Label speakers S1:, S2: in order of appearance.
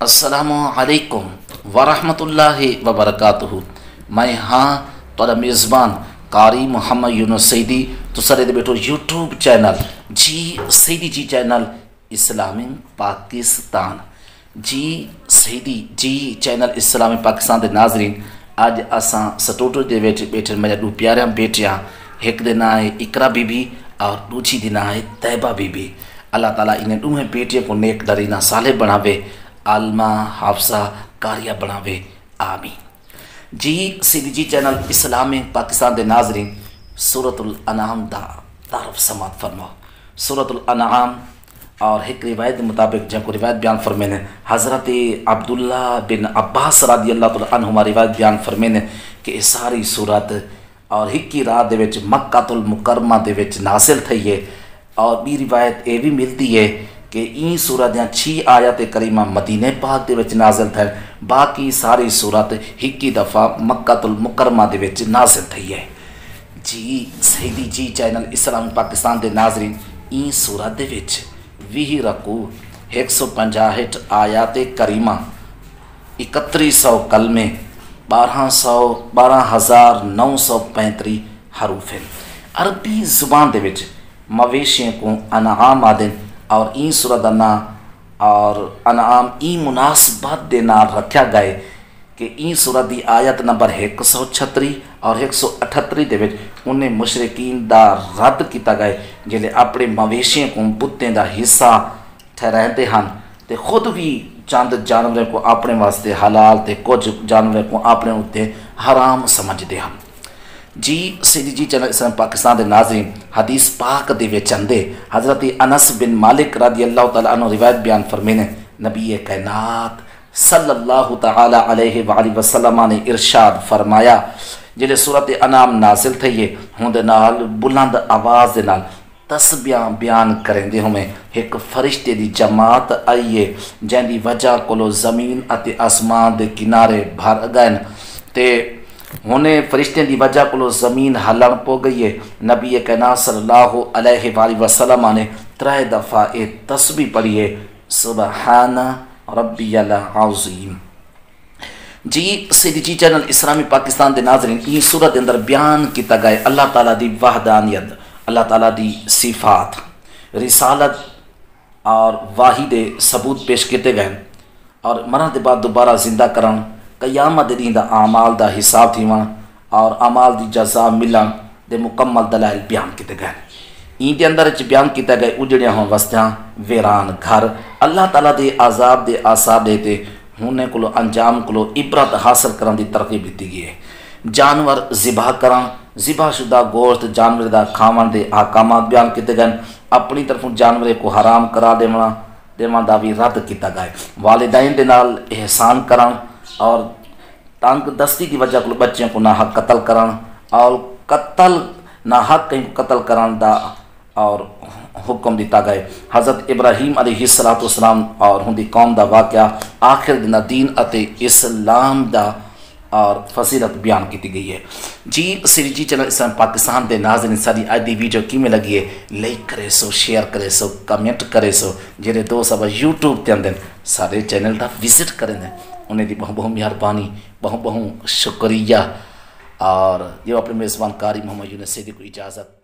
S1: السلام علیکم ورحمۃ اللہ وبرکاتہ۔ میں ہاں تو میزبان قاری محمد یونس سعیدی تو سر بیٹھو YouTube channel Saeedi channel Islamic Pakistan Saeedi channel اسلامی پاکستان دے ناظرین، اج اساں سٹوڈیو دے وچ بیٹھے میرے دو پیاریاں بیٹیاں، ایک دے نام ہے اقرا بی بی اور دوسری دے نام ہے طیبہ بی بی۔ اللہ تعالیٰ انہیں دونوں بیٹیوں کو نیک نرینہ صالح بناوے، عالمہ حافظہ کاریہ بناوے، آمین۔ سعیدی چینل اسلامی پاکستان دے ناظرین، سورة الانعام دا تعارف سماعت فرماؤ۔ سورة الانعام اور ایک روایت مطابق جن کو روایت بیان فرمینے حضرت عبداللہ بن عباس رضی اللہ تعالیٰ عنہما روایت بیان فرمینے کہ یہ ساری سورت اور ایک کی رات دے وچ مکہ المکرمہ دے وچ نازل تھی ہے، اور بھی روایت یہ بھی ملتی ہے کہ این سورت یا 6 آیات کریمہ مدینہ پاک دے وچ نازل تھے، باقی ساری سورت ایک دفعہ مکہ المکرمہ دے وچ نازل تھی ہے۔ سعیدی چینل اسلامی پاکستان دے ناظرین، این سورت دے وچ 20 رکوع 165 آیات کریمہ 3100 کلمے 12,935 حروف ہیں۔ عربی زبان دے وچ مویشیوں کو انعام آدن، اور این سورت اور انعام این مناسبت دے نال رکھا گئے کہ این سورت دی آیت نمبر 136 اور 138 دے وچ انہیں مشرکین دا رد کیتا گئے جلے اپنے مویشیوں کو بتیں دا حصہ ٹھہراندے ہن تے خود بھی چند جانوروں کو اپنے واسطے حلال تے کچھ جانوروں کو اپنے اوتے حرام سمجھدے ہن۔ سعیدی چینل اسلام پاکستان دے ناظرین، حدیث پاک دے وچ اندے حضرت انس بن مالک رضی اللہ تعالیٰ عنہ روایت بیان فرمینے، نبی کائنات صلی اللہ تعالی علیہ وآلہ وسلم نے ارشاد فرمایا، جلے سورت انعام نازل تھی ہے ہون دے نال بلند آواز دے نال تسبیحاں بیان کریں دے ہمیں ایک فرشتے دی جماعت آئیے جن دی وجہ کولو زمین اتے آسمان دے کنارے بھر گئے تے ہونے فرشتے دی وجہ کولو زمین ہلن پو گئی ہے۔ نبی کائنات صلی اللہ علیہ وآلہ وسلم نے 3 دفعہ اے تسبیح پڑھی ہے، سبحان ربی العظیم۔ سعیدی چینل اسلامی پاکستان دے ناظرین، یہ سورت اندر بیان کیتا گئے اللہ تعالیٰ دی وحدانیت، اللہ تعالیٰ دی صفات، رسالت اور واحد ثبوت پیش کیتے گئے، اور مرن دے بعد دوبارہ زندہ کرن، قیامت دین دا اعمال دا حساب تھیواں اور اعمال دی جزا ملن دے مکمل دلائل بیان کیتے گئے۔ این دے اندر بیان کیتا گئے اجڑیاں ہوں وستیاں ویران گھر، اللہ تعالیٰ دے عذاب دے آثار دیتے ہونے کلو انجام کلو عبرت حاصل کرن دی ترغیب دیتی گئی ہے۔ جانور ذبح کرن، ذبح شدہ گوشت جانور دا کھاون دے احکامات بیان کیتے گئے، اپنی طرفوں جانور کو حرام قرار دیواں دا بھی رد کیتا گئے۔ والدین دے نال احسان کرن اور تنگ دستی کی وجہ کو بچوں کو نہ حق قتل کرن، اور قتل نہ حق کہیں قتل کرن دا اور حکم دیتا گئے۔ حضرت ابراہیم علیہ السلام اور ہندی قوم دا واقعہ آخر دن دین اتے اسلام دا اور فضیلت بیان کی گئی ہے۔ سعیدی چینل اسلام پاکستان دے ناظرین، ساری آج دی ویڈیو کیویں لگی ہے لائک کرے سو، شیئر کرے سو، کمنٹ کرے سو، جڑے دوست اب یوٹیوب تے اندر سارے چینل دا وزٹ کریں انہیں دی بہت مہربانی، بہت شکریہ، اور یہ اپنے میزبان قاری محمد یونس سعیدی کو اجازت۔